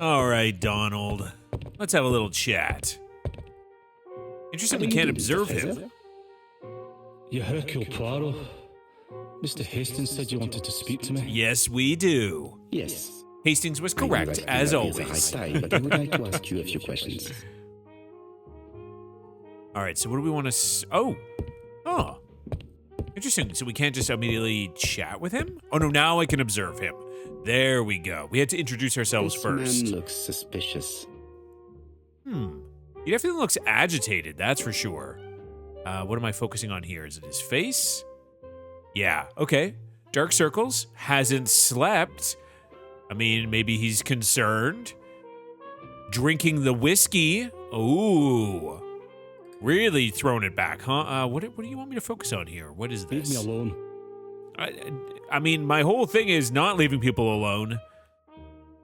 All right, Donald. Let's have a little chat. Interesting we can't observe him. Your Hercule Poirot. Mr. Hastings said you wanted to speak to me. Yes, we do. Yes. Hastings was correct, as always. But I would like to ask you a few questions. All right, so what do we want to... Oh. Interesting. So we can't just immediately chat with him? Oh, no, now I can observe him. There we go. We had to introduce ourselves first. This man looks suspicious. He definitely looks agitated, that's for sure. What am I focusing on here? Is it his face? Yeah, okay. Dark circles. Hasn't slept. I mean, maybe he's concerned. Drinking the whiskey. Ooh. Really throwing it back, huh? What do you want me to focus on here? What is this? Leave me alone. I mean, my whole thing is not leaving people alone.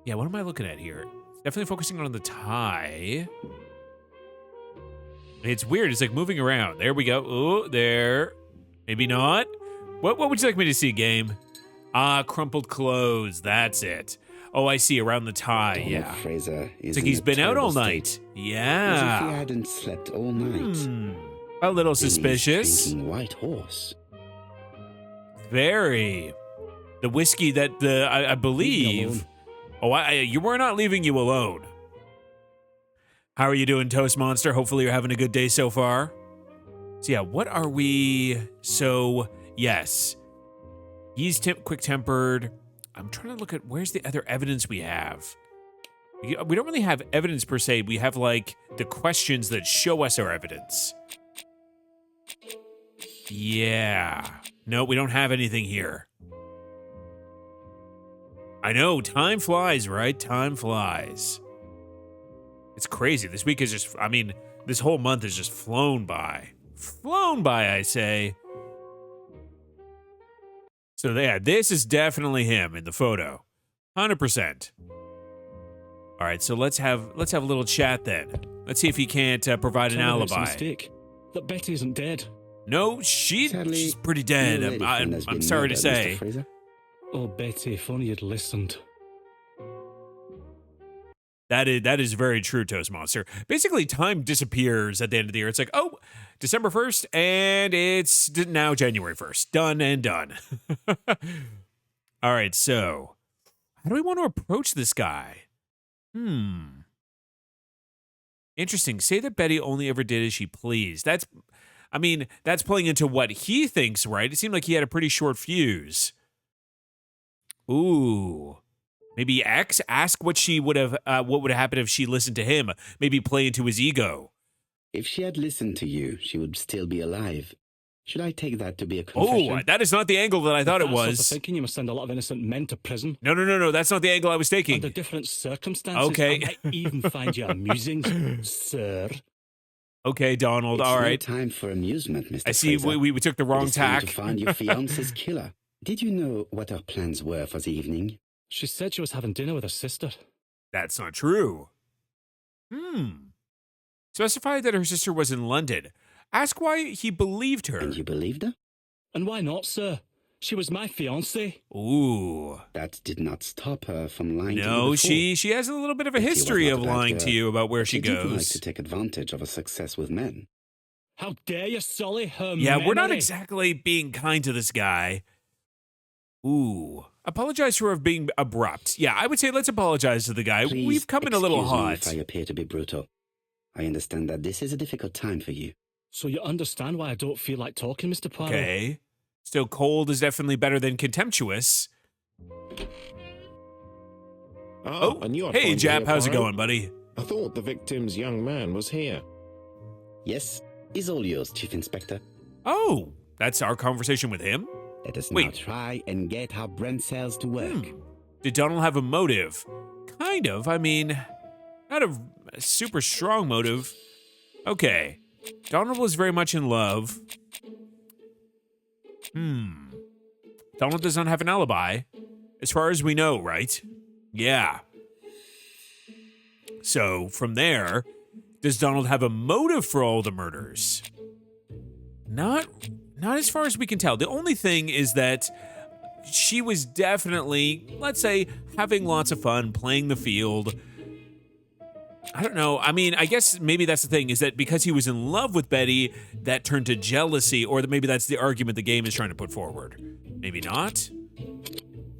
Yeah, what am I looking at here? Definitely focusing on the tie. It's weird. It's like moving around. There we go. Oh, there. Maybe not. What would you like me to see, game? Crumpled clothes. That's it. Oh, I see. Around the tie. Donald yeah. Fraser is It's like he's been out all night. As if Yeah. he hadn't slept all night. A little And he's suspicious. drinking White Horse. Very. The whiskey that I believe. Oh, you were not leaving you alone. How are you doing, Toast Monster? Hopefully you're having a good day so far. So yeah, what are we? So yes, he's quick-tempered. I'm trying to look at where's the other evidence we have. We don't really have evidence per se. We have like the questions that show us our evidence. Yeah. No, we don't have anything here. I know, time flies, right? Time flies. It's crazy. This week is just, I mean, this whole month has just flown by. Flown by, I say. So yeah, this is definitely him in the photo. 100%. All right, so let's have a little chat then. Let's see if he can't provide an alibi. It's a mistake. That Betty isn't dead. No, Sadly, she's pretty dead. no lady friend has I'm been sorry to murdered, say. Mr. Fraser. Oh, Betty, if only you'd listened. That is very true, Toast Monster. Basically, time disappears at the end of the year. It's like, oh, December 1st, and it's now January 1st. Done and done. All right, so how do we want to approach this guy? Interesting. Say that Betty only ever did as she pleased. That's playing into what he thinks, right? It seemed like he had a pretty short fuse. Ooh. Maybe X, ask what would have happened if she listened to him. Maybe play into his ego. If she had listened to you, she would still be alive. Should I take that to be a confession? Oh, that is not the angle that I thought it was. Thinking you must send a lot of innocent men to prison. No. That's not the angle I was taking. Under different circumstances. Okay. I might even find you amusing, sir. Okay, Donald. It's all no right. time for amusement, Mr. I see. Fraser. We took the wrong It is time tack. to find your fiance's killer. Did you know what her plans were for the evening? She said she was having dinner with her sister. That's not true. Specify that her sister was in London. Ask why he believed her. And you believed her? And why not, sir? She was my fiancée. Ooh. That did not stop her from lying to you No, before. she has a little bit of a Betty was history not of a bad lying girl, to you about where but she did like goes. to take advantage of her success with men. How dare you sully her Yeah, we're not memory? exactly being kind to this guy. Ooh. Apologize for being abrupt. Yeah, I would say let's apologize to the guy. Please We've come in a little excuse me hot. if I appear to be brutal. I understand that this is a difficult time for you. So you understand why I don't feel like talking, Mr. Poirot? Okay. Still, cold is definitely better than contemptuous. And you're Hey, fine Jap, here, how's it Poirot? going, buddy? I thought the victim's young man was here. Yes, is all yours, Chief Inspector. Oh, that's our conversation with him? Let us Wait. now try and get our brain cells to work. Did Donald have a motive? Kind of. I mean, not a super strong motive. Okay. Donald was very much in love. Donald does not have an alibi. As far as we know, right? Yeah. So, from there, does Donald have a motive for all the murders? Not as far as we can tell. The only thing is that she was definitely, let's say, having lots of fun, playing the field. I don't know. I mean, I guess maybe that's the thing, is that because he was in love with Betty, that turned to jealousy, or that maybe that's the argument the game is trying to put forward. Maybe not?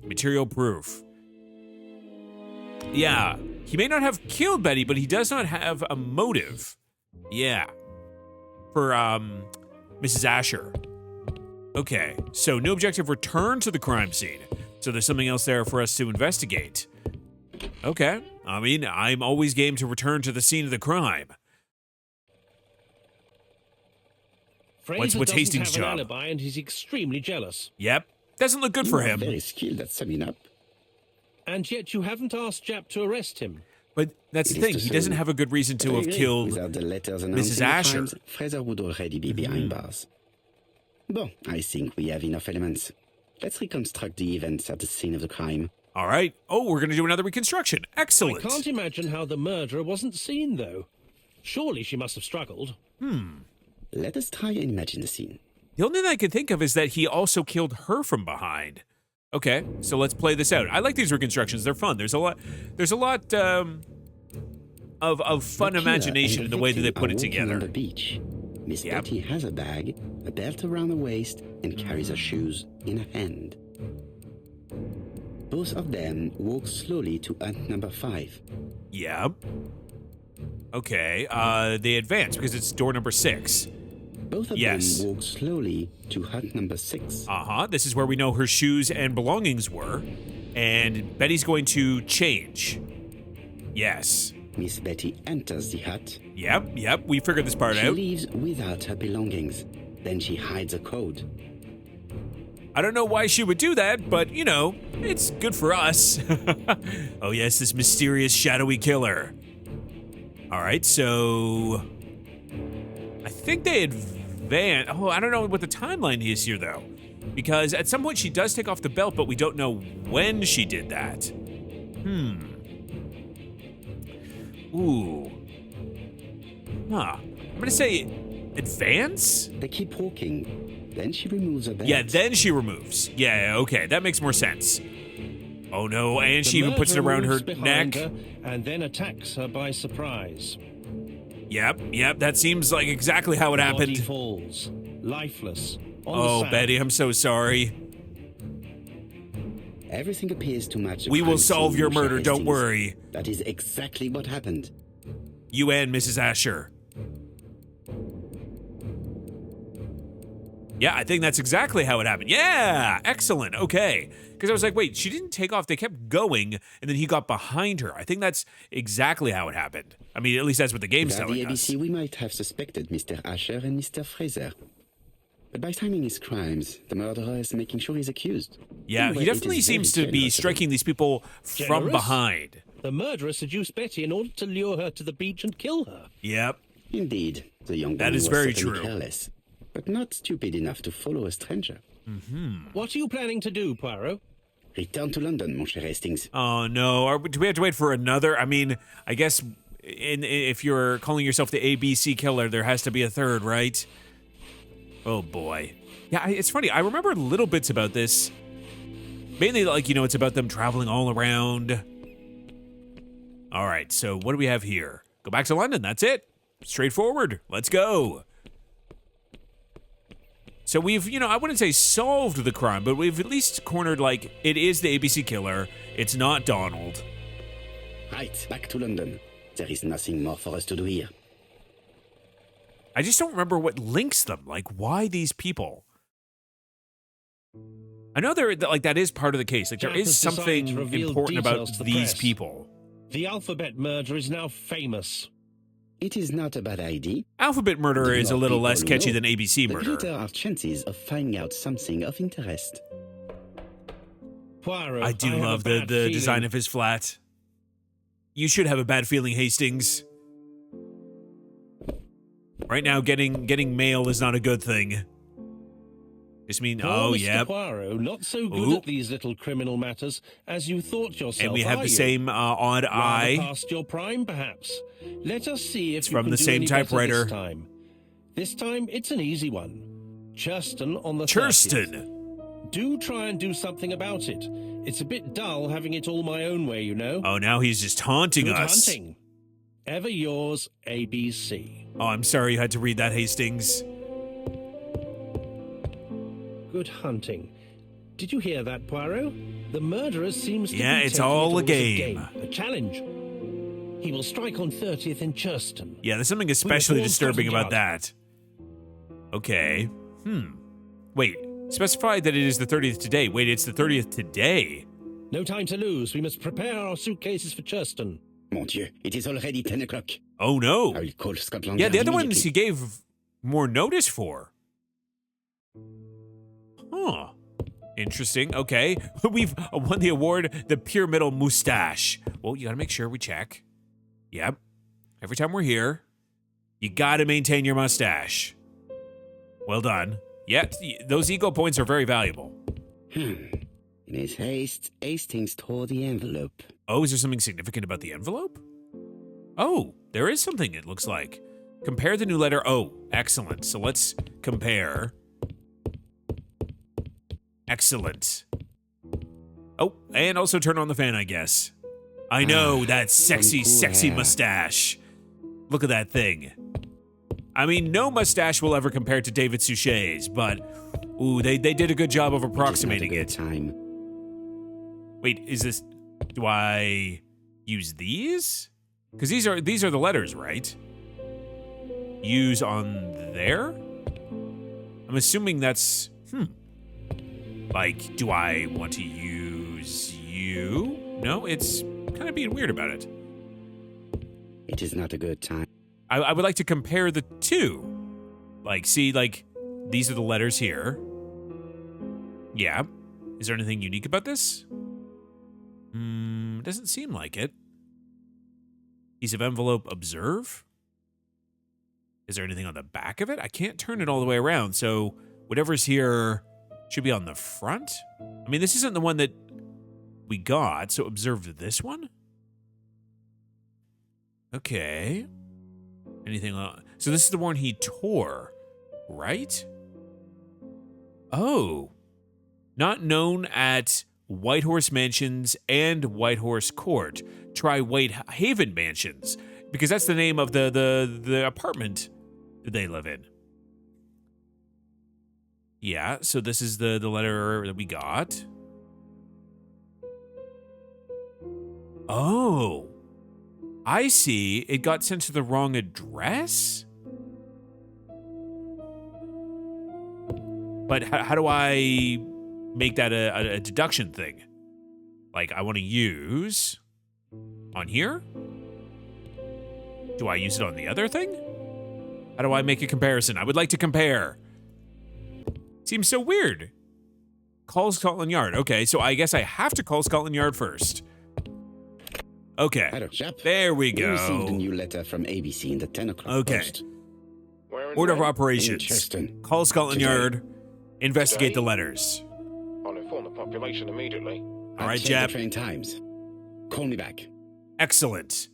Material proof. Yeah, he may not have killed Betty, but he does not have a motive. Yeah. For, Mrs. Asher. Okay, so new objective, return to the crime scene. So there's something else there for us to investigate. Okay, I mean, I'm always game to return to the scene of the crime. Fraser What's doesn't Hastings' have an job? alibi, and he's extremely jealous. Yep, doesn't look good You for are him. very skilled at summing up. And yet you haven't asked Jap to arrest him. But that's the It is thing, to he doesn't say, have a good reason to have Really, killed without the letters Mrs. announcing the Asher. crimes, Fraser would already be behind bars. Bon, I think we have enough elements. Let's reconstruct the events at the scene of the crime. All right. Oh, we're going to do another reconstruction. Excellent. I can't imagine how the murderer wasn't seen, though. Surely she must have struggled. Let us try and imagine the scene. The only thing I can think of is that he also killed her from behind. Okay, so let's play this out. I like these reconstructions. They're fun. There's a lot of fun The killer imagination in and the way that they victim put are it walking together. on the beach. Miss Yep. Betty has a bag, a belt around her waist, and carries her shoes in her hand. Both of them walk slowly to hut number 5. Yep. Okay, they advance because it's door number 6. Both of Yes. them walk slowly to hut number 6. Uh-huh, this is where we know her shoes and belongings were. And Betty's going to change. Yes. Miss Betty enters the hut. Yep, we figured this part She out. leaves without her belongings. Then she hides a code. I don't know why she would do that, but, you know, it's good for us. Oh, yes, this mysterious, shadowy killer. All right, so I think they advance. Oh, I don't know what the timeline is here, though, because at some point she does take off the belt, but we don't know when she did that. Ooh. Huh. I'm going to say advance? They keep walking. Then she removes her belt. Yeah, then she removes. Yeah, okay, that makes more sense. Oh no, and The she even puts it murderer around her moves behind neck. her and then attacks her by surprise. Yep, that seems like exactly how it Body happened. falls, lifeless, on the Oh, sand. Betty, I'm so sorry. Everything appears to match the We will crime solve scene, your Mr. murder, don't Hastings. worry. That is exactly what happened. You and Mrs. Asher. Yeah, I think that's exactly how it happened. Yeah, excellent. Okay. Because I was like, wait, she didn't take off. They kept going, and then he got behind her. I think that's exactly how it happened. I mean, at least that's what the game's Without the telling us. ABC, we might have suspected Mr. Asher and Mr. Fraser. But by timing his crimes, the murderer is making sure he's accused. Yeah, Anyway, he it definitely is very seems to be generous of him. striking these people from Generous? behind. The murderer seduced Betty in order to lure her to the beach and kill her. Yep. Indeed, the young That woman is was very certainly true. careless, but not stupid enough to follow a stranger. What are you planning to do, Poirot? Return to London, mon cher Hastings. Oh no! Do we have to wait for another? I mean, I guess if you're calling yourself the ABC killer, there has to be a third, right? Oh boy. Yeah, it's funny. I remember little bits about this. Mainly, like, you know, it's about them traveling all around. All right, so what do we have here? Go back to London. That's it. Straightforward. Let's go. So we've, you know, I wouldn't say solved the crime, but we've at least cornered, like, it is the ABC killer. It's not Donald. Right, back to London. There is nothing more for us to do here. I just don't remember what links them. Like, why these people? I know that is part of the case. Like, there Jack is has decided something to reveal important about details to the these press. people. The alphabet murder is now famous. It is not a bad idea. Alphabet murder The is a more little people less who catchy know, than ABC the murder. greater our chances of finding out something of interest. Poirot, I do have a love the bad design feeling. of his flat. You should have a bad feeling, Hastings. Right now, getting mail is not a good thing. Just mean, Poor oh, Mr. yeah. Poirot, not so good Ooh. at these little criminal matters as you thought yourself. And we have are the you? same odd Rather eye. past your prime, perhaps. Let us see if It's you from can the do same any better typewriter. This time. This time, it's an easy one. Churston on the 30th. Churston. Do try and do something about it. It's a bit dull having it all my own way, you know. Oh, now he's just taunting Good us. hunting. Ever yours, ABC. Oh, I'm sorry you had to read that, Hastings. Good hunting. Did you hear that, Poirot? The murderer seems to be Yeah, it's taking all it a as game. A challenge. He will strike on 30th in Churston. Yeah, there's something especially With a disturbing about 4,000 that. Okay. Wait, specify that it is the 30th today. Wait, it's the 30th today. No time to lose. We must prepare our suitcases for Churston. Mon Dieu, it is already 10 o'clock. Oh no. I will call Scotland Yeah, Yard the other ones he immediately. gave more notice for. Huh. Interesting. Okay. We've won the award, the Pyramidal Mustache. Well, you gotta make sure we check. Yep. Every time we're here, you gotta maintain your mustache. Well done. Yeah, those ego points are very valuable. In his haste, Hastings tore the envelope. Oh, is there something significant about the envelope? Oh, there is something, it looks like. Compare the new letter O. Excellent. So let's compare. Excellent. Oh, and also turn on the fan, I guess. I know, that sexy, sexy mustache. Look at that thing. I mean, no mustache will ever compare to David Suchet's, but ooh, they did a good job of approximating It is not a it. good time. Wait, is this... Do I use these? Because these are the letters, right? Use on there? I'm assuming that's... Like, do I want to use you? No, it's kind of being weird about it. It is not a good time. I would like to compare the two. Like, see, like, these are the letters here. Yeah. Is there anything unique about this? Doesn't seem like it. Piece of envelope, observe. Is there anything on the back of it? I can't turn it all the way around, so whatever's here should be on the front. I mean, this isn't the one that we got, so observe this one. Okay. Anything else? So this is the one he tore, right? Oh. Not known at Whitehorse Mansions and Whitehorse Court. Try Whitehaven Mansions, because that's the name of the apartment that they live in. Yeah, so this is the letter that we got. Oh. I see. It got sent to the wrong address? But how do I make that a deduction thing? Like, I want to use on here? Do I use it on the other thing? How do I make a comparison? I would like to compare. Seems so weird. Call Scotland Yard. Okay, so I guess I have to call Scotland Yard first. Okay, Hello, chap. there we We received a go. new letter from ABC in the 10 o'clock Okay. post. Where and Order of when? operations. Interesting. Call Scotland Today. Yard. Investigate the Today? letters. I'll inform the population immediately. All right, Check Jap. the train times. Call me back. Excellent.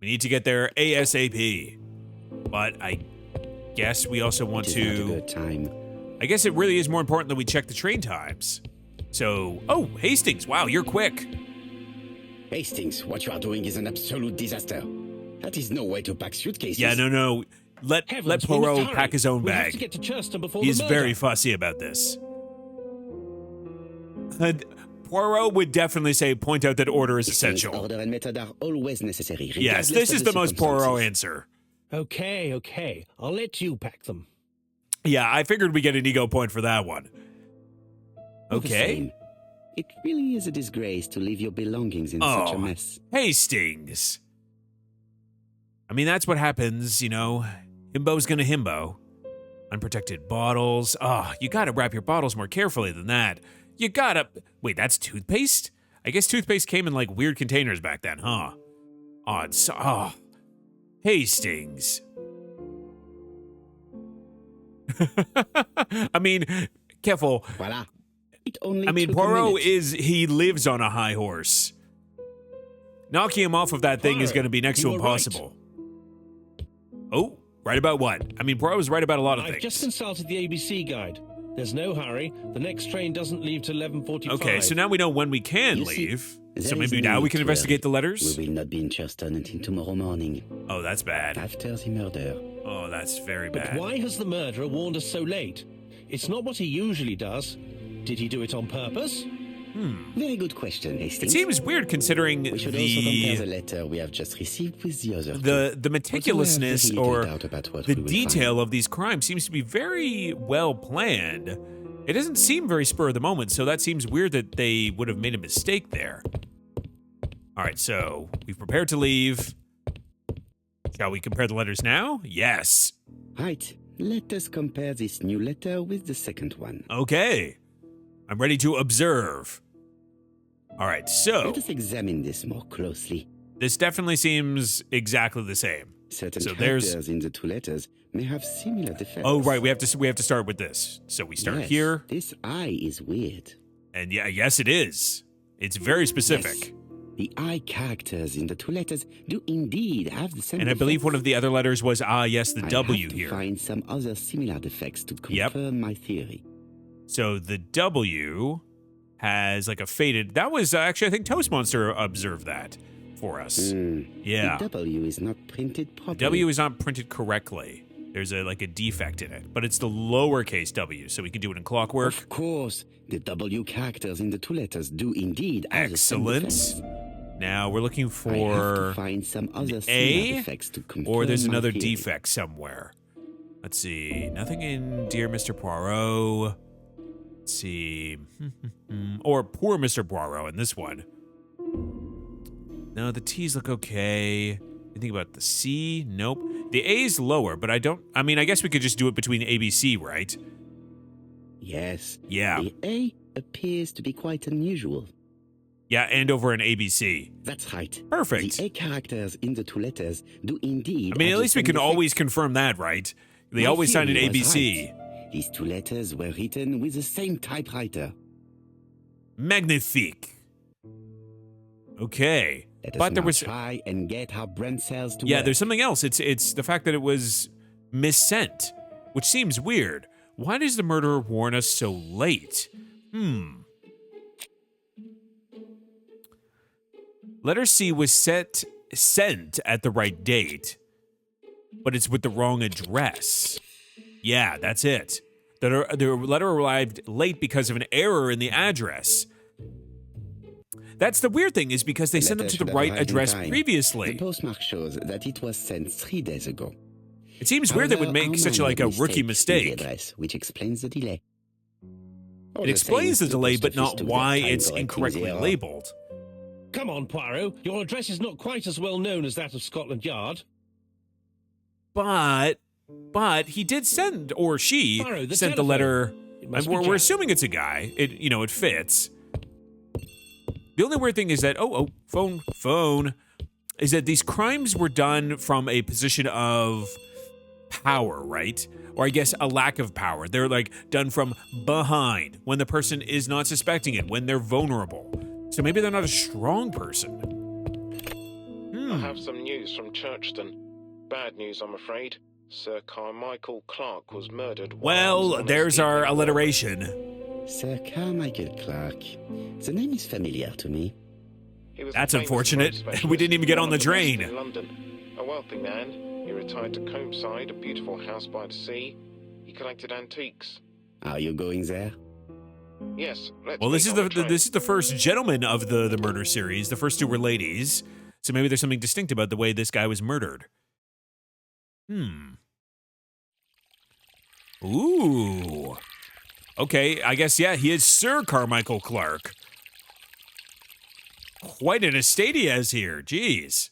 We need to get there ASAP. But I guess we also want It is not a to... good time. I guess it really is more important that we check the train times. So... Oh, Hastings. Wow, you're quick. Hastings, what you are doing is an absolute disaster. That is no way to pack suitcases. Yeah, no. Let Heavens, we must Poirot hurry. pack his own We have to bag. get to Churston before He's the murder. very fussy about this. And Poirot would definitely say, point out that order is Hastings, essential. order and method are always necessary. Yes, regardless this of is the most Poirot circumstances. answer. Okay. I'll let you pack them. Yeah, I figured we get an ego point for that one. All the Okay. same, it really is a disgrace to leave your belongings in such a Oh, mess. Hastings. I mean, that's what happens, you know. Himbo's gonna himbo. Unprotected bottles. Oh, you gotta wrap your bottles more carefully than that. You gotta... Wait, that's toothpaste? I guess toothpaste came in, like, weird containers back then, huh? Odd. Oh. Hastings. I mean, careful. Voila. It only I mean, took a Poirot minute. he lives on a high horse. Knocking him off of that thing is Poirot, going to be next to you were impossible. Oh, right about what? I mean, Poirot was right about a lot of I've things. just consulted the ABC guide. There's no hurry. The next train doesn't leave till 11:45. Okay, so now we know when we can You see, leave. So There is maybe no now we need can to investigate the hurry. letters? We will not be in Churston until tomorrow morning, Oh, that's bad. after the murder. Oh, that's very But bad. why has the murderer warned us so late? It's not what he usually does. Did he do it on purpose? Very good question, It Hastings. seems weird considering We should also compare the the letter we have just received with the other two. the meticulousness Although I have very or little doubt about what the we will detail of these crimes seems to be very well planned. It doesn't seem very spur of the moment, so that seems weird that they would have made a mistake there. All right, so we've prepared to leave. Shall we compare the letters now? Yes. Right, let us compare this new letter with the second one. Okay. I'm ready to observe. All right, so Let us examine this more closely. this definitely seems exactly the same. Certain So there's- characters in the two letters may have similar defects. Oh, right, we have to start with this. So we start Yes, here, This eye is weird. and yeah, yes, it is. It's very specific. Yes, the eye characters in the two letters do indeed have the same And I believe defects. one of the other letters was yes, the I W have to here. find some other similar defects to Yep. confirm my theory. So the W has like a faded. That was actually, I think Toast Monster observed that for us. Yeah. The W is not printed properly. W is not printed correctly. There's a defect in it, but it's the lowercase W, so we can do it in clockwork. Of course, the W characters in the two letters do indeed have the same Excellent. defects. Now we're looking I have for to find some other A, similar defects to confirm or there's my another theory. defect somewhere. Let's see. Nothing in Dear Mr. Poirot. Let's see. Or Poor Mr. Poirot in this one. No, the T's look okay. Anything about the C? Nope. The A's lower, but I guess we could just do it between A, B, C, right? Yes. Yeah. The A appears to be quite unusual. Yeah, and over an ABC. That's right. Perfect. The A characters in the two letters do indeed. I mean, have at the least we same can always defects. confirm that, right? They My always sign an theory was ABC. right. These two letters were written with the same typewriter. Magnifique. Okay. Let us But there now was try and get our brain cells to yeah, work. there's something else. It's the fact that it was missent, which seems weird. Why does the murderer warn us so late? Letter C was sent at the right date, but it's with the wrong address. Yeah, that's it. The letter arrived late because of an error in the address. That's the weird thing, is because they sent it Letter to the should have right arrived in address time. The previously. postmark shows that it was sent 3 days ago. It seems weird they would However, make our such man like made a rookie in the mistake. address, which explains the delay. All It the explains same, the delay, post but office not took their why time it's correcting the incorrectly error. labeled. Come on, Poirot. Your address is not quite as well known as that of Scotland Yard. But he did send, or she Poirot, the sent the telephone. letter. It must And be we're Jack. assuming it's a guy. It fits. The only weird thing is that phone is that these crimes were done from a position of power, right? Or I guess a lack of power. They're like done from behind when the person is not suspecting it, when they're vulnerable. So maybe they're not a strong person. I have some news from Churchton. Bad news, I'm afraid. Sir Carmichael Clark was murdered. while I was Well, on there's his our evening walk. Sir alliteration. Carmichael Clark. The name is familiar to me. He was a That's famous unfortunate. road specialist, We didn't even get one on the of best train. in London. A wealthy man, he retired to Combside, a beautiful house by the sea. He collected antiques. Are you going there? Yes, let's Well, this meet is on the train. this is the first gentleman of the murder series. The first two were ladies, so maybe there's something distinct about the way this guy was murdered. Ooh. Okay, I guess he is Sir Carmichael Clark. Quite an estate he has here. Jeez.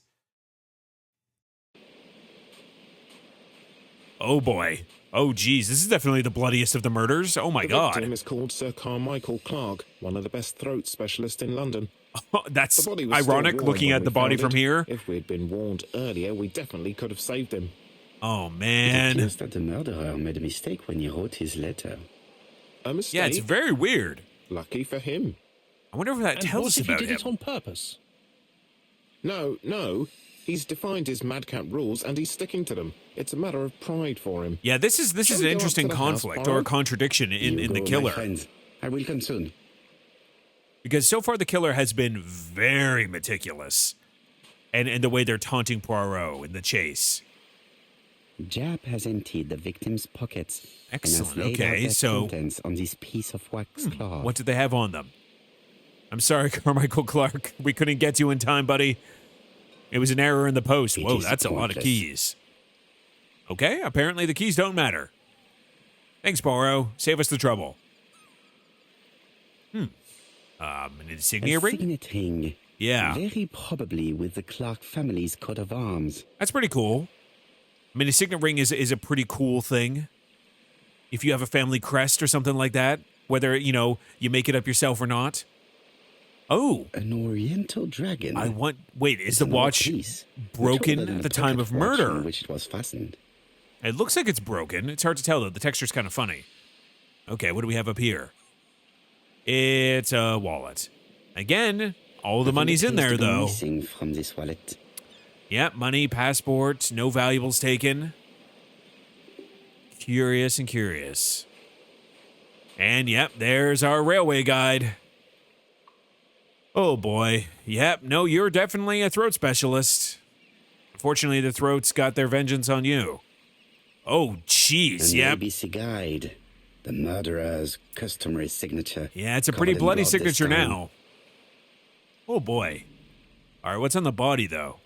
Oh boy. Oh geez, this is definitely the bloodiest of the murders. Oh my The god. victim is called Sir Carmichael Clark, one of the best throat specialists in London. The That's body was still ironic warm looking when at we the body found from it. here. If we'd been warned earlier, we definitely could have saved him. Oh It man. appears that the murderer made a mistake when he wrote his letter. A mistake? Yeah, it's very weird. Lucky for him. I wonder if that And tells what us if he about did him. it on purpose? No. He's defined his madcap rules and he's sticking to them. It's a matter of pride for him. Yeah, this is Shall an we go up interesting to the house, conflict or a Poirot? contradiction You in the go, my killer. friends. I will come soon. Because so far the killer has been very meticulous. And the way they're taunting Poirot in the chase. Jab has emptied the victim's pockets. Excellent. And has laid out Okay, their so contents on this piece of wax cloth. what did they have on them? I'm sorry, Carmichael Clark. We couldn't get you in time, buddy. It was an error in the post. Whoa, that's a lot of keys. Okay, apparently the keys don't matter. Thanks, Poirot. Save us the trouble. An insignia A ring? signet ring. Yeah. Very probably with the Clark family's coat of arms. That's pretty cool. I mean, a signet ring is a pretty cool thing. If you have a family crest or something like that, whether, you make it up yourself or not. Oh. An oriental dragon. Wait, is the watch broken at the time of murder? On which it was fastened. It looks like it's broken. It's hard to tell, though. The texture's kind of funny. Okay, what do we have up here? It's a wallet. Again, all the money's in there, though. Missing from this wallet. Yep, money, passport, no valuables taken. Curious and curious. And yep, there's our railway guide. Oh boy. Yep, no, you're definitely a throat specialist. Unfortunately, the throats got their vengeance on you. Oh, jeez, An yep. ABC guide. The murderer's customary signature. Yeah, it's a pretty bloody covered in blood this signature time. now. Oh boy. All right, what's on the body, though?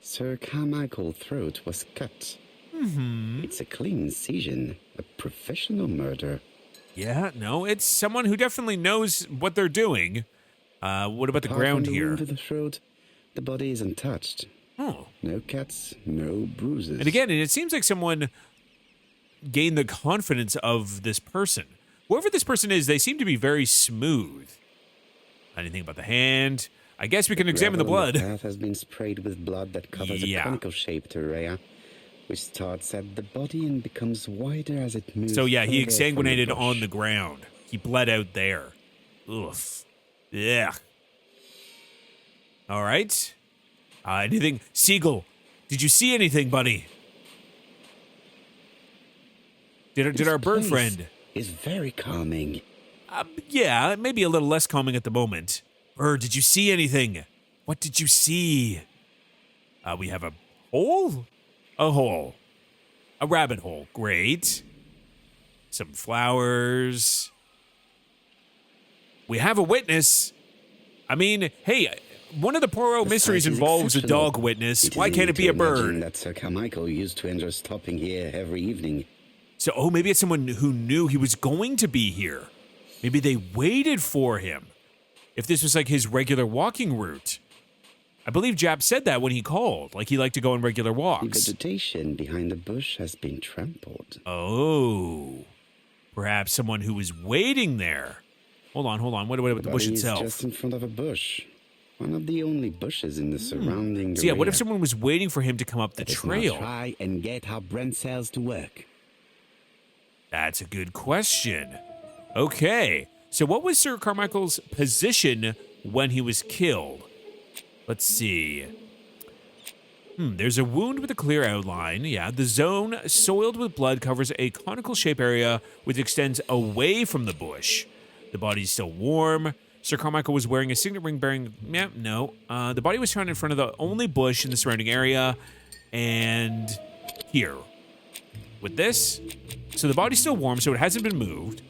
Sir Carmichael's throat was cut. Mm-hmm. It's a clean incision. A professional murder. Yeah, no, it's someone who definitely knows what they're doing. What about the Apart ground from the here? wound to the throat, the body is untouched. Oh. No cuts, no bruises. And again, it seems like someone gained the confidence of this person. Whoever this person is, they seem to be very smooth. Anything about the hand? I guess we can examine the gravel on blood. The path has been sprayed with blood that covers a conical-shaped area, which starts at the body and becomes wider as it moves. So yeah, he further from the exsanguinated bush. on the ground. He bled out there. Ugh. Yeah. All right. Anything? Siegel, did you see anything, buddy? Did our bird This friend? is very calming. Yeah, maybe a little less calming at the moment. Bird, did you see anything? What did you see? We have a hole? A hole. A rabbit hole. Great. Some flowers. We have a witness. I mean, hey, one of the Poirot The mysteries site is involves a exceptional. dog witness. It is Why can't it easy be a to imagine bird? that Sir Carmichael used to enjoy stopping here every evening. So, maybe it's someone who knew he was going to be here. Maybe they waited for him. If this was like his regular walking route. I believe Jap said that when he called. Like he liked to go on regular The walks. vegetation behind the bush has been trampled. Oh. Perhaps someone who was waiting there. Hold on. What about the bush body is itself? just in front of a bush. One of the only bushes in the surrounding So yeah, what if area. someone was waiting for him to come up the Let us now trail? try and get how Brent cells to work. That's a good question. Okay. So what was Sir Carmichael's position when he was killed? Let's see. There's a wound with a clear outline. Yeah, the zone soiled with blood covers a conical shape area which extends away from the bush. The body's still warm. Sir Carmichael was wearing a signet ring bearing... Yeah, no. The body was found in front of the only bush in the surrounding area. And here. With this. So the body's still warm, so it hasn't been moved.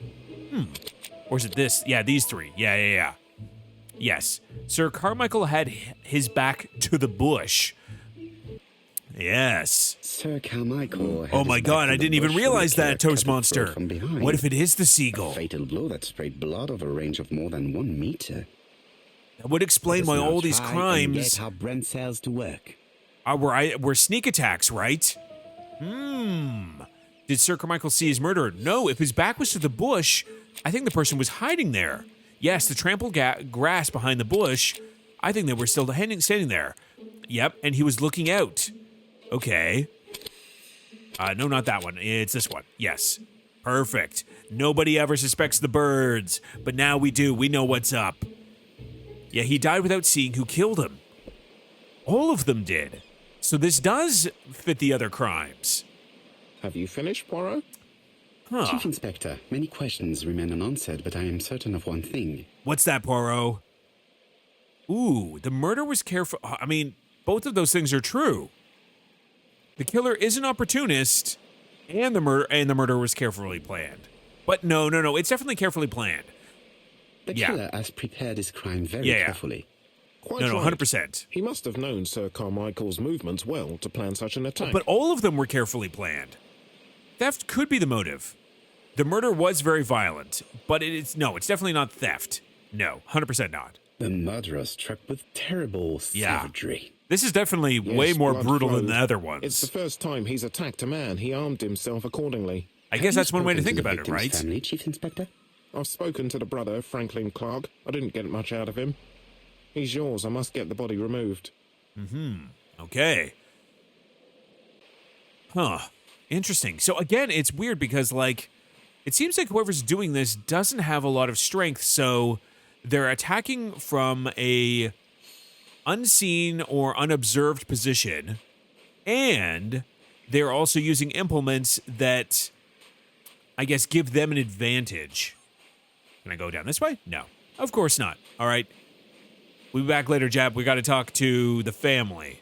Or is it this? Yeah, these three. Yeah. Yes. Sir Carmichael had his back to the bush. Yes. Sir Carmichael. had Oh his my back god, to I the didn't even bush when realize the killer that, Toast cut the throat Monster. from behind. What if it is the A seagull? fatal blow that sprayed blood over a range of more than 1 meter. That would explain why Let us now all these try and get crimes how Brent cells to work. were sneak attacks, right? Did Sir Carmichael see his murderer? No, if his back was to the bush, I think the person was hiding there. Yes, the trampled grass behind the bush, I think they were still standing there. Yep, and he was looking out. Okay. No, not that one. It's this one. Yes. Perfect. Nobody ever suspects the birds, but now we do. We know what's up. Yeah, he died without seeing who killed him. All of them did. So this does fit the other crimes. Have you finished, Poirot? Huh. Chief Inspector, many questions remain unanswered, but I am certain of one thing. What's that, Poirot? Ooh, the murder was careful. I mean, both of those things are true. The killer is an opportunist, and the murder was carefully planned. But no, it's definitely carefully planned. The killer has prepared his crime very carefully. Quite No, right. 100%. He must have known Sir Carmichael's movements well to plan such an attack. But all of them were carefully planned. Theft could be the motive. The murder was very violent, but it's definitely not theft. No, 100% not. The murderer struck with terrible savagery. This is definitely way more brutal than the other ones. It's the first time he's attacked a man. He armed himself accordingly. I guess that's one way to think about it, right? Family, Chief Inspector? I've spoken to the brother, Franklin Clark. I didn't get much out of him. He's yours. I must get the body removed. Okay. Huh. Interesting. So again, it's weird because, like, it seems like whoever's doing this doesn't have a lot of strength, so they're attacking from a unseen or unobserved position, and they're also using implements that, I guess, give them an advantage. Can I go down this way? No. Of course not. All right. We'll be back later, Jap. We got to talk to the family.